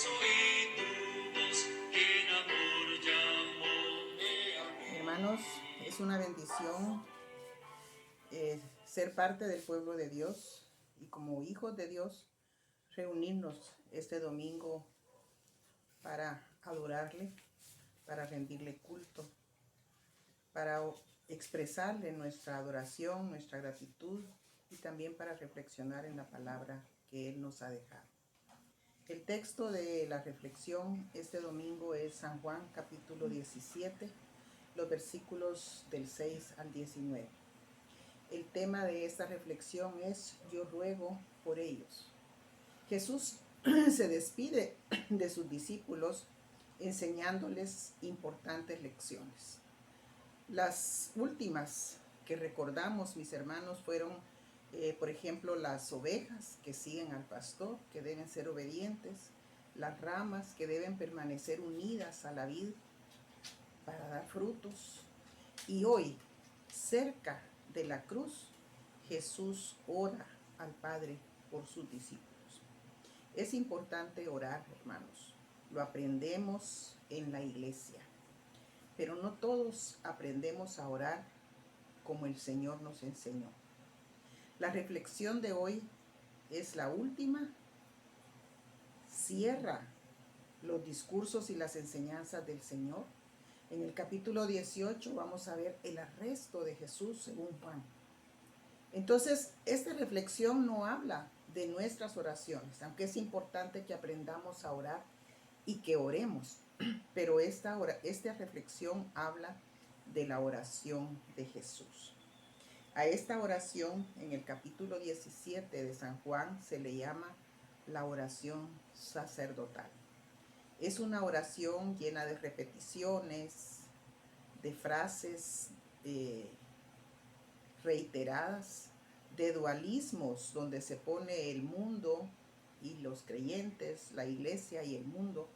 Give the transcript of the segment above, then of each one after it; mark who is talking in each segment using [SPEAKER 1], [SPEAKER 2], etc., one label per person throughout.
[SPEAKER 1] oí tu voz, que en amor llamó.
[SPEAKER 2] Hermanos, es una bendición ser parte del pueblo de Dios y como hijos de Dios reunirnos este domingo para adorarle, para rendirle culto, para expresarle nuestra adoración, nuestra gratitud y también para reflexionar en la palabra que Él nos ha dejado. El texto de la reflexión este domingo es San Juan capítulo 17, los versículos del 6 al 19. El tema de esta reflexión es Yo ruego por ellos. Jesús se despide de sus discípulos enseñándoles importantes lecciones. Las últimas que recordamos, mis hermanos, fueron, por ejemplo, las ovejas que siguen al pastor, que deben ser obedientes, las ramas que deben permanecer unidas a la vid para dar frutos. Y hoy, cerca de la cruz, Jesús ora al Padre por sus discípulos. Es importante orar, hermanos. Lo aprendemos en la iglesia. Pero no todos aprendemos a orar como el Señor nos enseñó. La reflexión de hoy es la última. Cierra los discursos y las enseñanzas del Señor. En el capítulo 18 vamos a ver el arresto de Jesús según Juan. Entonces, esta reflexión no habla de nuestras oraciones, aunque es importante que aprendamos a orar y que oremos, pero esta reflexión habla de la oración de Jesús. A esta oración, en el capítulo 17 de San Juan, se le llama la oración sacerdotal. Es una oración llena de repeticiones, de frases reiteradas, de dualismos donde se pone el mundo y los creyentes, la iglesia y el mundo.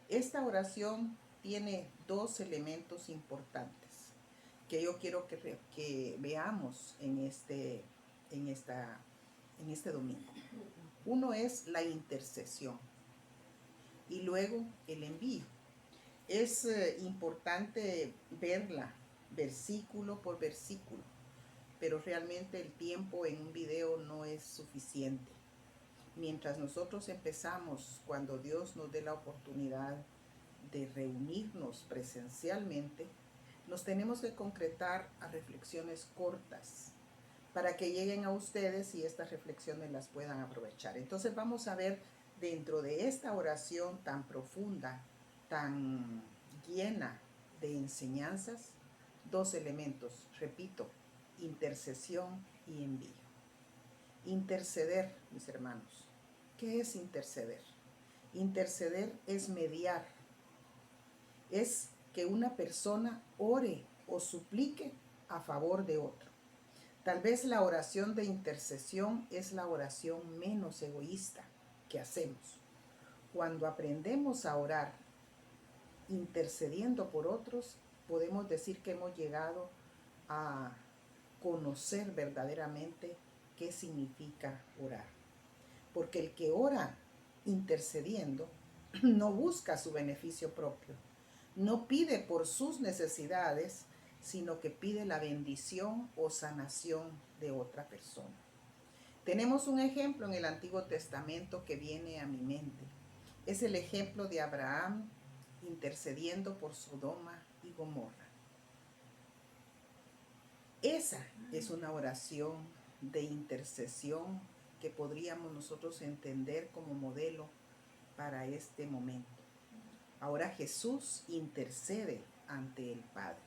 [SPEAKER 2] Esta oración tiene dos elementos importantes que yo quiero que veamos en este domingo. Uno es la intercesión y luego el envío. Es importante verla versículo por versículo, pero realmente el tiempo en un video no es suficiente. Mientras nosotros empezamos, cuando Dios nos dé la oportunidad de reunirnos presencialmente, nos tenemos que concretar a reflexiones cortas para que lleguen a ustedes y estas reflexiones las puedan aprovechar. Entonces vamos a ver dentro de esta oración tan profunda, tan llena de enseñanzas, dos elementos, repito, intercesión y envío. Interceder, mis hermanos. ¿Qué es interceder? Interceder es mediar. Es que una persona ore o suplique a favor de otro. Tal vez la oración de intercesión es la oración menos egoísta que hacemos. Cuando aprendemos a orar intercediendo por otros, podemos decir que hemos llegado a conocer verdaderamente qué significa orar. Porque el que ora intercediendo no busca su beneficio propio, no pide por sus necesidades, sino que pide la bendición o sanación de otra persona. Tenemos un ejemplo en el Antiguo Testamento que viene a mi mente. Es el ejemplo de Abraham intercediendo por Sodoma y Gomorra. Esa es una oración de intercesión que podríamos nosotros entender como modelo para este momento. Ahora Jesús intercede ante el Padre.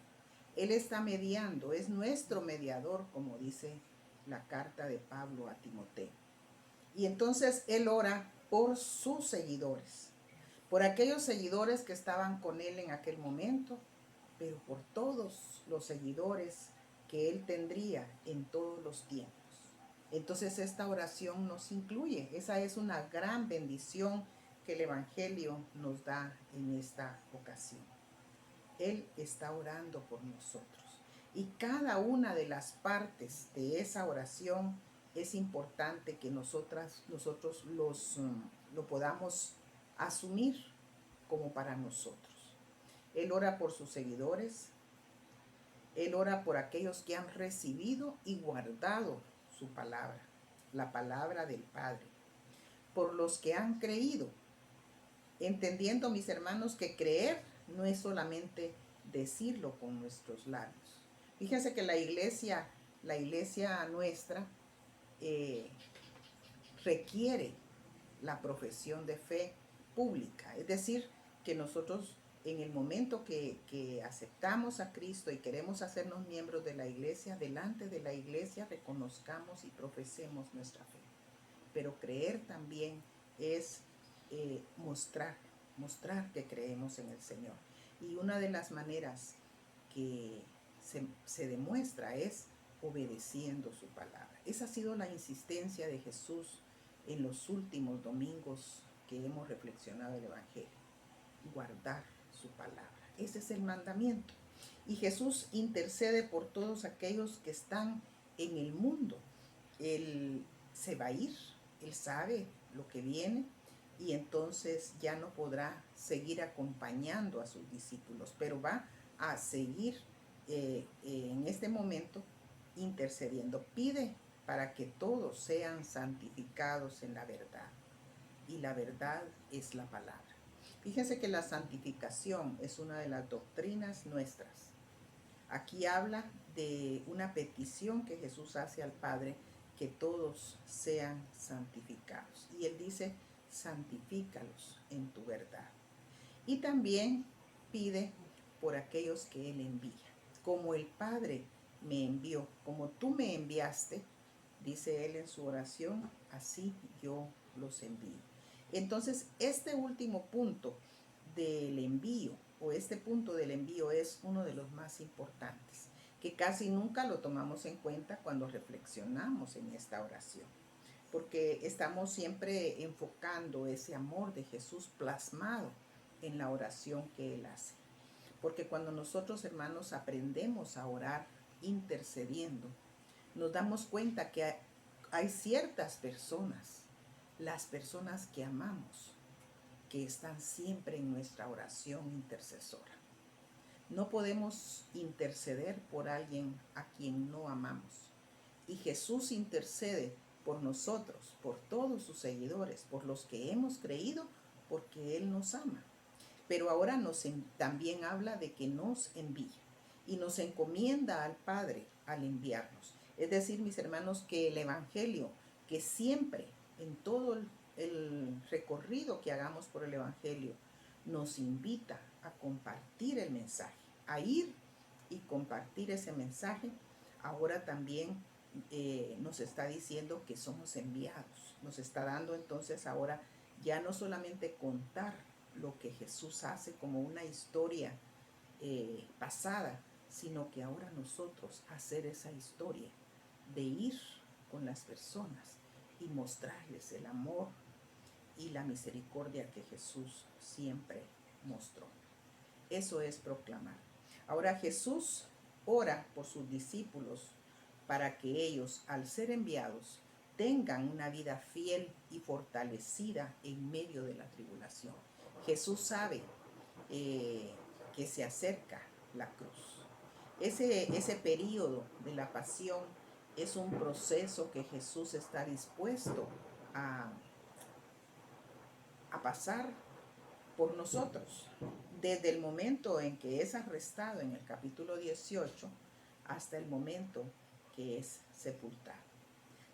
[SPEAKER 2] Él está mediando, es nuestro mediador, como dice la carta de Pablo a Timoteo. Y entonces Él ora por sus seguidores, por aquellos seguidores que estaban con Él en aquel momento, pero por todos los seguidores que Él tendría en todos los tiempos. Entonces esta oración nos incluye. Esa es una gran bendición que el Evangelio nos da en esta ocasión. Él está orando por nosotros. Y cada una de las partes de esa oración es importante que nosotros lo podamos asumir como para nosotros. Él ora por sus seguidores, Él ora por aquellos que han recibido y guardado su palabra, la palabra del Padre, por los que han creído, entendiendo, mis hermanos, que creer no es solamente decirlo con nuestros labios. Fíjense que la iglesia nuestra requiere la profesión de fe pública, es decir, que nosotros en el momento que aceptamos a Cristo y queremos hacernos miembros de la iglesia, delante de la iglesia reconozcamos y profesemos nuestra fe. Pero creer también es mostrar que creemos en el Señor. Y una de las maneras que se demuestra es obedeciendo su palabra. Esa ha sido la insistencia de Jesús en los últimos domingos que hemos reflexionado el Evangelio. Guardar su palabra. Ese es el mandamiento. Y Jesús intercede por todos aquellos que están en el mundo. Él se va a ir, Él sabe lo que viene y entonces ya no podrá seguir acompañando a sus discípulos, pero va a seguir en este momento intercediendo. Pide para que todos sean santificados en la verdad. Y la verdad es la palabra. Fíjense que la santificación es una de las doctrinas nuestras. Aquí habla de una petición que Jesús hace al Padre, que todos sean santificados. Y Él dice, santifícalos en tu verdad. Y también pide por aquellos que Él envía. Como el Padre me envió, como tú me enviaste, dice Él en su oración, así yo los envío. Entonces, este último punto del envío, o este punto del envío es uno de los más importantes, que casi nunca lo tomamos en cuenta cuando reflexionamos en esta oración, porque estamos siempre enfocando ese amor de Jesús plasmado en la oración que Él hace. Porque cuando nosotros, hermanos, aprendemos a orar intercediendo, nos damos cuenta que hay ciertas personas, las personas que amamos, que están siempre en nuestra oración intercesora. No podemos interceder por alguien a quien no amamos. Y Jesús intercede por nosotros, por todos sus seguidores, por los que hemos creído, porque Él nos ama. Pero ahora también habla de que nos envía y nos encomienda al Padre al enviarnos. Es decir, mis hermanos, que el Evangelio, que siempre en todo el recorrido que hagamos por el Evangelio, nos invita a compartir el mensaje, a ir y compartir ese mensaje. Ahora también nos está diciendo que somos enviados. Nos está dando entonces ahora ya no solamente contar lo que Jesús hace como una historia pasada, sino que ahora nosotros hacer esa historia de ir con las personas y mostrarles el amor y la misericordia que Jesús siempre mostró. Eso es proclamar. Ahora Jesús ora por sus discípulos para que ellos, al ser enviados, tengan una vida fiel y fortalecida en medio de la tribulación. Jesús sabe que se acerca la cruz. Ese periodo de la pasión es un proceso que Jesús está dispuesto a pasar por nosotros. Desde el momento en que es arrestado en el capítulo 18 hasta el momento que es sepultado.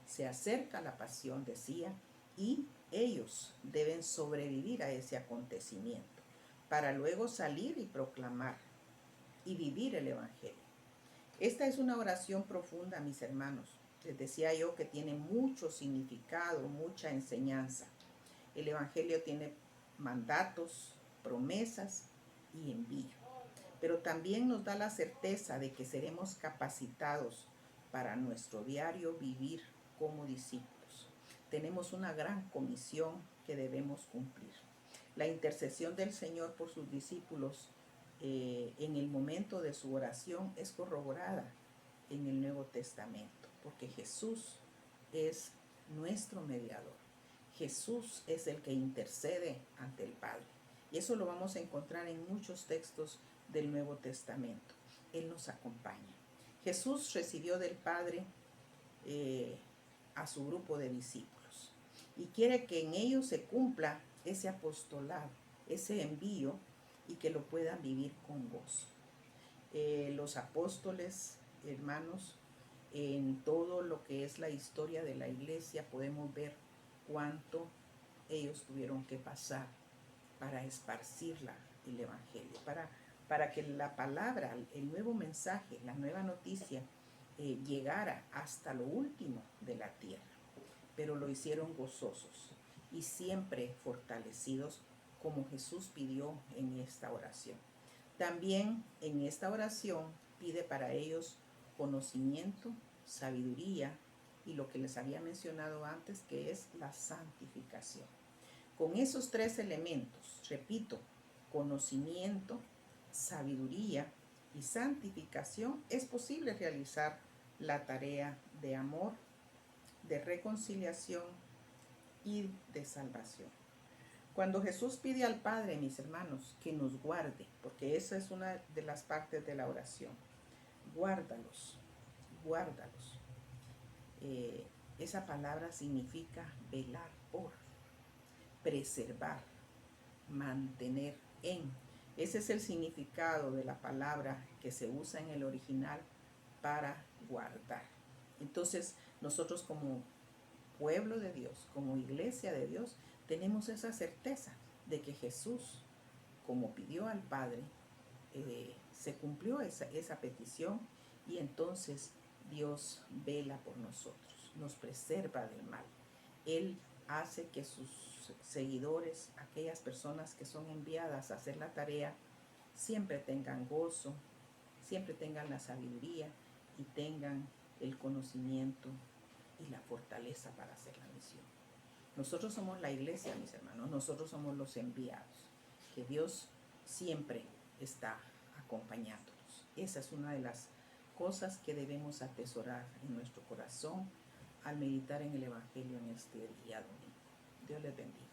[SPEAKER 2] Se acerca la pasión, decía, y ellos deben sobrevivir a ese acontecimiento para luego salir y proclamar y vivir el Evangelio. Esta es una oración profunda, mis hermanos. Les decía yo que tiene mucho significado, mucha enseñanza. El Evangelio tiene mandatos, promesas y envío. Pero también nos da la certeza de que seremos capacitados para nuestro diario vivir como discípulos. Tenemos una gran comisión que debemos cumplir. La intercesión del Señor por sus discípulos en el momento de su oración es corroborada en el Nuevo Testamento, porque Jesús es nuestro mediador. Jesús es el que intercede ante el Padre. Y eso lo vamos a encontrar en muchos textos del Nuevo Testamento. Él nos acompaña. Jesús recibió del Padre a su grupo de discípulos y quiere que en ellos se cumpla ese apostolado, ese envío, y que lo puedan vivir con gozo. Los apóstoles, hermanos, en todo lo que es la historia de la iglesia podemos ver cuánto ellos tuvieron que pasar para esparcir el evangelio, para que la palabra, el nuevo mensaje, la nueva noticia llegara hasta lo último de la tierra. Pero lo hicieron gozosos y siempre fortalecidos, como Jesús pidió en esta oración. También en esta oración pide para ellos conocimiento, sabiduría y lo que les había mencionado antes, que es la santificación. Con esos tres elementos, repito, conocimiento, sabiduría y santificación, es posible realizar la tarea de amor, de reconciliación y de salvación. Cuando Jesús pide al Padre, mis hermanos, que nos guarde, porque esa es una de las partes de la oración, guárdalos, guárdalos. Esa palabra significa velar por, preservar, mantener en. Ese es el significado de la palabra que se usa en el original para guardar. Entonces, nosotros como pueblo de Dios, como iglesia de Dios, tenemos esa certeza de que Jesús, como pidió al Padre, se cumplió esa petición, y entonces Dios vela por nosotros, nos preserva del mal. Él hace que sus seguidores, aquellas personas que son enviadas a hacer la tarea, siempre tengan gozo, siempre tengan la sabiduría y tengan el conocimiento y la fortaleza para hacer la misión. Nosotros somos la iglesia, mis hermanos, nosotros somos los enviados, que Dios siempre está acompañándonos. Esa es una de las cosas que debemos atesorar en nuestro corazón al meditar en el Evangelio en este día domingo. Dios les bendiga.